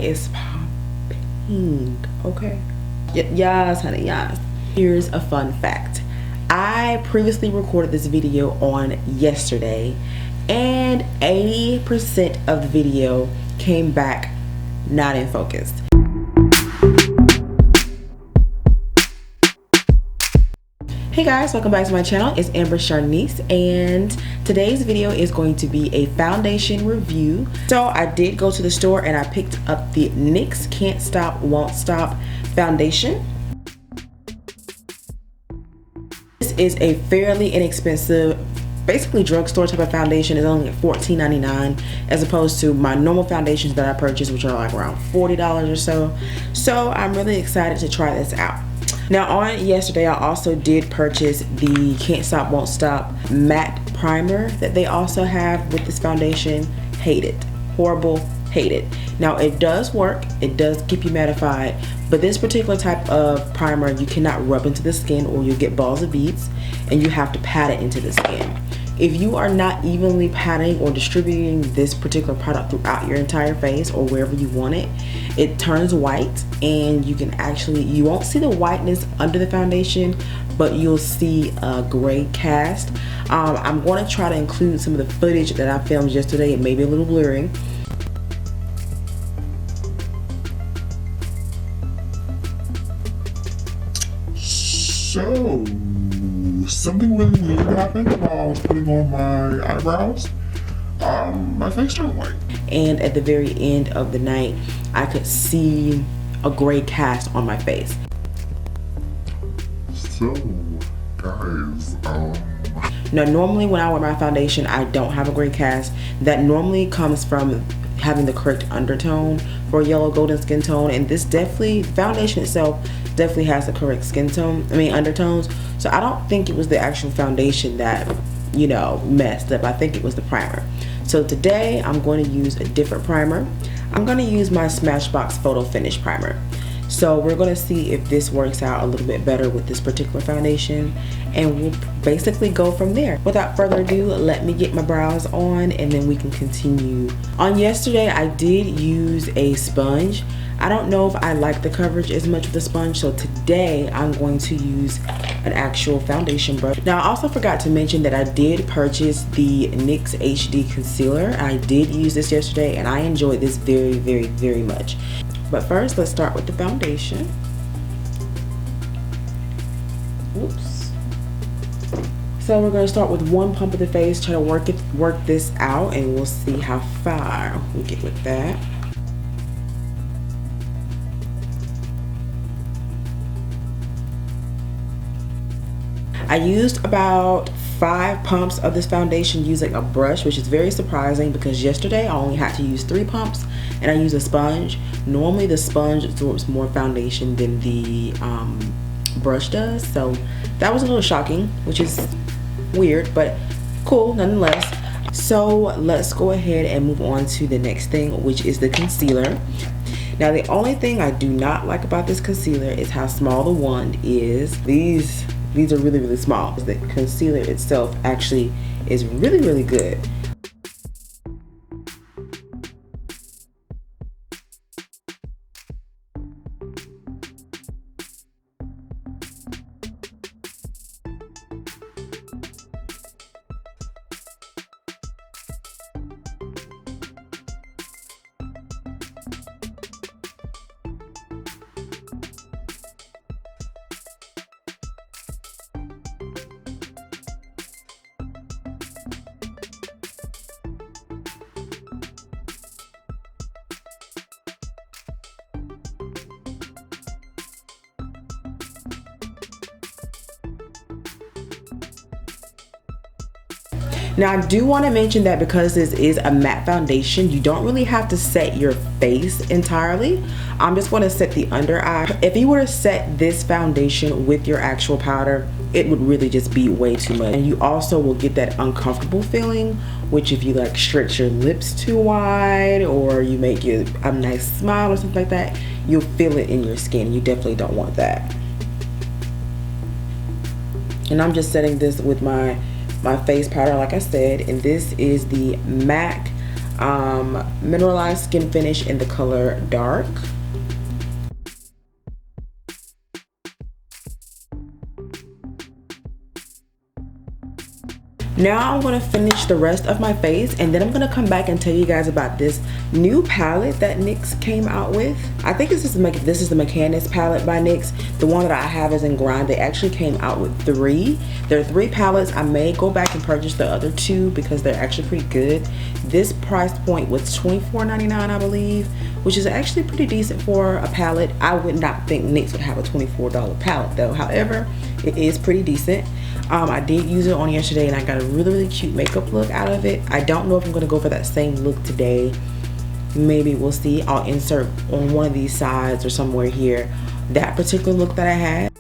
is popping, okay? Yes, honey, yes. Here's a fun fact. I previously recorded this video on yesterday, and 80% of the video came back not in focus. Hey guys, welcome back to my channel. It's AMBERSHARNIECE, and today's video is going to be a foundation review. So I did go to the store and I picked up the NYX Can't Stop, Won't Stop foundation. This is a fairly inexpensive, basically drugstore type of foundation. It's only $14.99 as opposed to my normal foundations that I purchased, which are like around $40 or so. So I'm really excited to try this out. Now on yesterday, I also did purchase the Can't Stop, Won't Stop matte primer that they also have with this foundation. Hate it. Horrible. Hate it. Now it does work. It does keep you mattified, but this particular type of primer you cannot rub into the skin or you'll get balls of beads, and you have to pat it into the skin. If you are not evenly patting or distributing this particular product throughout your entire face or wherever you want it, it turns white, and you can actually, you won't see the whiteness under the foundation, but you'll see a gray cast. I'm going to try to include some of the footage that I filmed yesterday. It may be a little blurry. So, something really weird happened while I was putting on my eyebrows. My face turned white. And at the very end of the night, I could see a gray cast on my face. So, guys, now normally when I wear my foundation, I don't have a gray cast. That normally comes from having the correct undertone for yellow golden skin tone, and this definitely, foundation itself definitely has the correct skin tone, undertones. So I don't think it was the actual foundation that, you know, messed up. I think it was the primer. So today I'm going to use a different primer. I'm going to use my Smashbox Photo Finish primer. So we're going to see if this works out a little bit better with this particular foundation, and we'll basically go from there. Without further ado, let me get my brows on and then we can continue. On yesterday, I did use a sponge. I don't know if I like the coverage as much with the sponge, so today I'm going to use an actual foundation brush. Now I also forgot to mention that I did purchase the NYX HD concealer. I did use this yesterday and I enjoyed this very, very, very much. But first, let's start with the foundation. Oops. So we're going to start with one pump of the face, try to work this out, and we'll see how far we get with that. I used about 5 pumps of this foundation using a brush, which is very surprising because yesterday I only had to use 3 pumps and I used a sponge. Normally the sponge absorbs more foundation than the brush does, so that was a little shocking, which is weird but cool nonetheless. So let's go ahead and move on to the next thing, which is the concealer. Now the only thing I do not like about this concealer is how small the wand is. These are really, really small. The concealer itself actually is really, really good. Now I do want to mention that because this is a matte foundation, you don't really have to set your face entirely. I'm just going to set the under eye. If you were to set this foundation with your actual powder, it would really just be way too much. And you also will get that uncomfortable feeling, which if you like stretch your lips too wide or you make a nice smile or something like that, you'll feel it in your skin. You definitely don't want that. And I'm just setting this with my face powder, like I said, and this is the MAC mineralized skin finish in the color dark. Now I'm going to finish the rest of my face, and then I'm going to come back and tell you guys about this new palette that NYX came out with. I think this is the Mechanist palette by NYX. The one that I have is in Grind. They actually came out with 3. There are 3 palettes. I may go back and purchase the other 2 because they're actually pretty good. This price point was $24.99, I believe, which is actually pretty decent for a palette. I would not think NYX would have a $24 palette though. However, it is pretty decent. I did use it on yesterday and I got a really cute makeup look out of it. I don't know if I'm going to go for that same look today. Maybe we'll see. I'll insert on one of these sides or somewhere here that particular look that I had.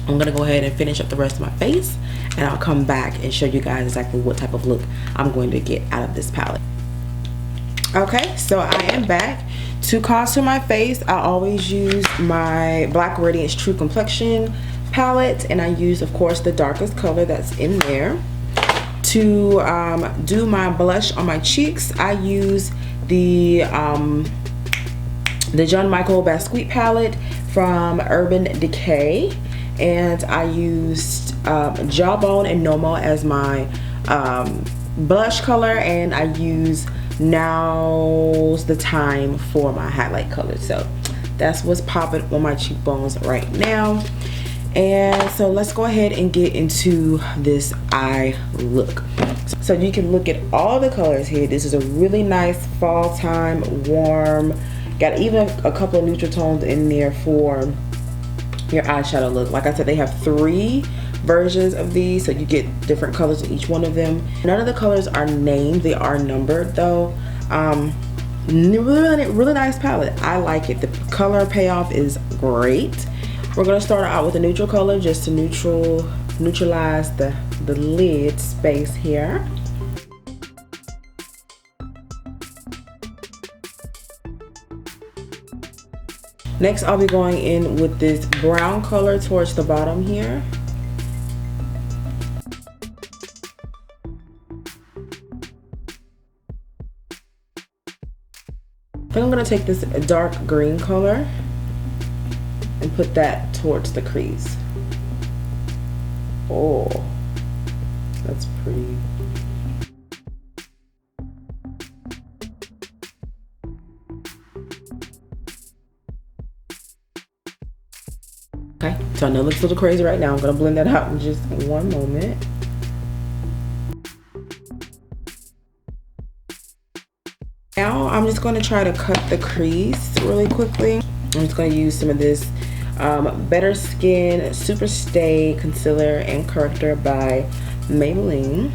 I'm going to go ahead and finish up the rest of my face, and I'll come back and show you guys exactly what type of look I'm going to get out of this palette. Okay, so I am back. To contour my face, I always use my Black Radiance True Complexion palette, and I use, of course, the darkest color that's in there. To do my blush on my cheeks, I use the John Michael Basquiat palette from Urban Decay, and I used Jawbone and Nomo as my blush color, and I use Now's the Time for my highlight color. So that's what's popping on my cheekbones right now. And so let's go ahead and get into this eye look. So you can look at all the colors here. This is a really nice fall time, warm, got even a couple of neutral tones in there for your eyeshadow look. Like I said, they have 3 versions of these, so you get different colors in each one of them. None of the colors are named, they are numbered though. Really nice palette. I like it. The color payoff is great. We're gonna start out with a neutral color just to neutralize the lid space here. Next, I'll be going in with this brown color towards the bottom here. Then I'm going to take this dark green color and put that towards the crease. Oh, that's pretty. Okay, so I know it looks a little crazy right now. I'm going to blend that out in just one moment. Now I'm just going to try to cut the crease really quickly. I'm just going to use some of this Better Skin Super Stay Concealer and Corrector by Maybelline.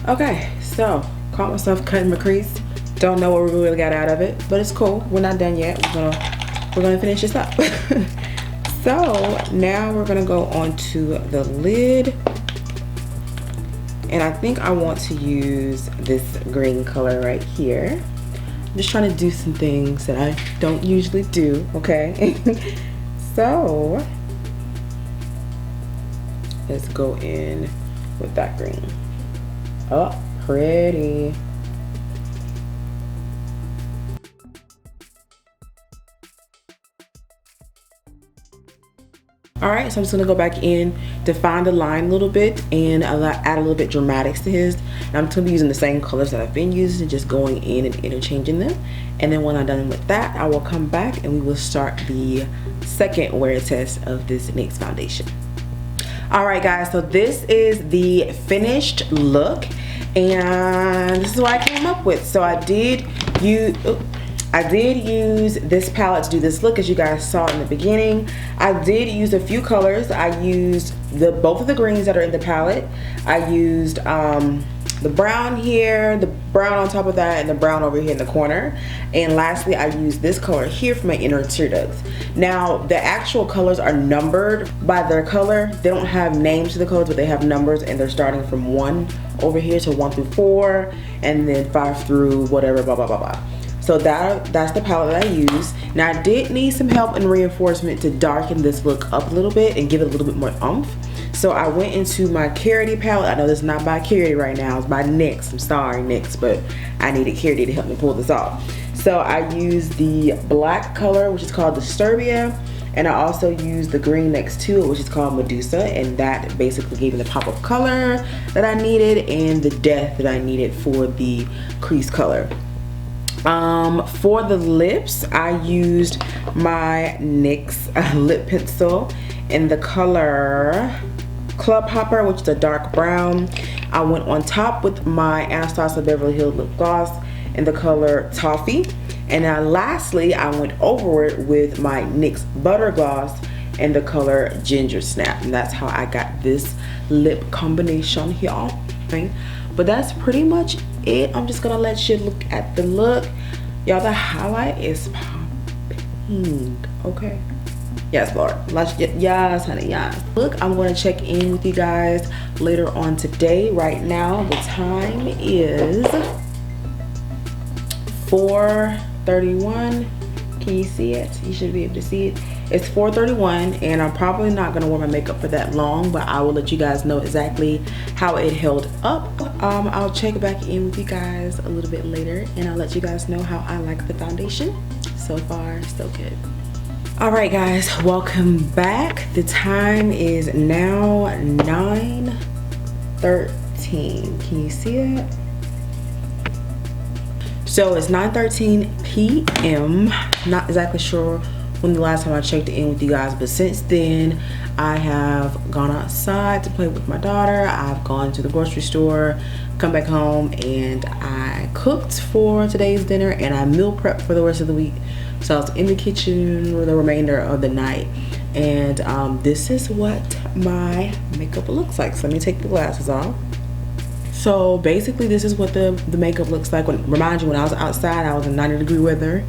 Okay, so caught myself cutting my crease. Don't know what we really got out of it, but it's cool. We're not done yet. We're gonna finish this up. So now we're gonna go on to the lid, and I think I want to use this green color right here. I'm just trying to do some things that I don't usually do, okay? So let's go in with that green. Oh, pretty. Alright, so I'm just going to go back in, define the line a little bit, and add a little bit dramatics to his. And I'm just going to be using the same colors that I've been using, just going in and interchanging them. And then when I'm done with that, I will come back and we will start the second wear test of this NYX foundation. Alright guys, so this is the finished look, and this is what I came up with. So I did use this palette to do this look, as you guys saw in the beginning. I did use a few colors. I used both of the greens that are in the palette. I used the brown here, the brown on top of that, and the brown over here in the corner. And lastly, I used this color here for my inner tear ducts. Now the actual colors are numbered by their color. They don't have names to the colors, but they have numbers, and they're starting from 1 over here to 1 through 4, and then 5 through whatever, blah blah blah blah. So that's the palette that I use. Now I did need some help and reinforcement to darken this look up a little bit and give it a little bit more oomph. So I went into my Carity palette. I know this is not by Carity right now, it's by NYX. I'm sorry NYX, but I needed Carity to help me pull this off. So I used the black color, which is called Disturbia, and I also used the green next to it, which is called Medusa, and that basically gave me the pop of color that I needed and the depth that I needed for the crease color. For the lips, I used my NYX lip pencil in the color Club Hopper, which is a dark brown. I went on top with my Anastasia Beverly Hills lip gloss in the color Toffee. And now lastly, I went over it with my NYX Butter Gloss in the color Ginger Snap. And that's how I got this lip combination here. Okay? But that's pretty much it. I'm just gonna let you look at the look. Y'all, the highlight is popping, okay? Yes, Lord. Yes, honey, yes. Look, I'm gonna check in with you guys later on today. Right now, the time is 4:31. Can you see it? You should be able to see it. It's 4:31, and I'm probably not gonna wear my makeup for that long, but I will let you guys know exactly how it held up. I'll check back in with you guys a little bit later, and I'll let you guys know how I like the foundation. So far, so good. All right, guys, welcome back. The time is now 9:13. Can you see it? So it's 9:13 p.m. Not exactly sure when the last time I checked in with you guys, but since then I have gone outside to play with my daughter. I've gone to the grocery store, come back home, and I cooked for today's dinner, and I meal prepped for the rest of the week. So I was in the kitchen for the remainder of the night, and this is what my makeup looks like. So let me take the glasses off. So basically this is what the makeup looks like. Remind you, when I was outside, I was in 90-degree weather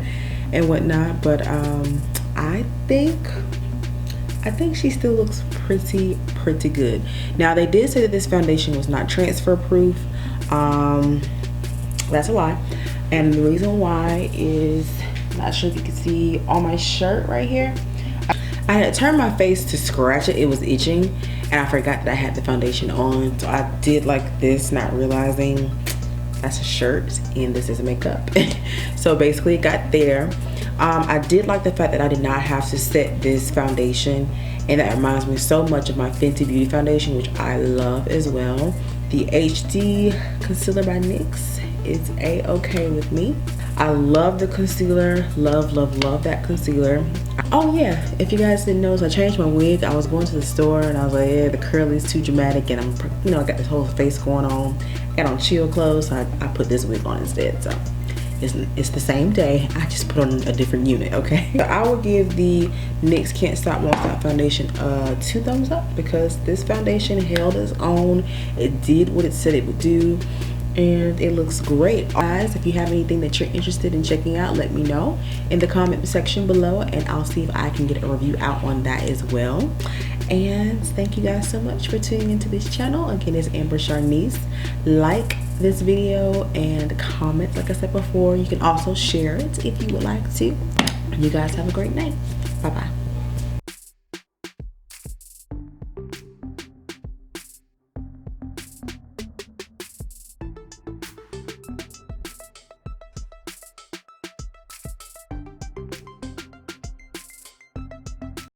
and whatnot, but I think she still looks pretty good. Now they did say that this foundation was not transfer proof. That's a lie, and the reason why is, not sure if you can see on my shirt right here, I had turned my face to scratch it. It was itching, and I forgot that I had the foundation on, so I did like this, not realizing that's a shirt and this is makeup. So basically it got there. I did like the fact that I did not have to set this foundation, and that reminds me so much of my Fenty Beauty foundation, which I love as well. The HD concealer by NYX is a-okay with me. I love the concealer, love that concealer. Oh yeah, if you guys didn't notice, I changed my wig. I was going to the store and I was like, yeah, the curl is too dramatic, and I got this whole face going on. I got on chill clothes, so I put this wig on instead. So it's the same day, I just put on a different unit, okay? So I will give the NYX Can't Stop Won't Stop foundation 2 thumbs up, because this foundation held its own. It did what it said it would do, and it looks great. Guys, if you have anything that you're interested in checking out, let me know in the comment section below, and I'll see if I can get a review out on that as well. And thank you guys so much for tuning into this channel. Again, it's AMBERSHARNIECE. Like this video and comment, like I said before. You can also share it if you would like to. You guys have a great night. Bye bye.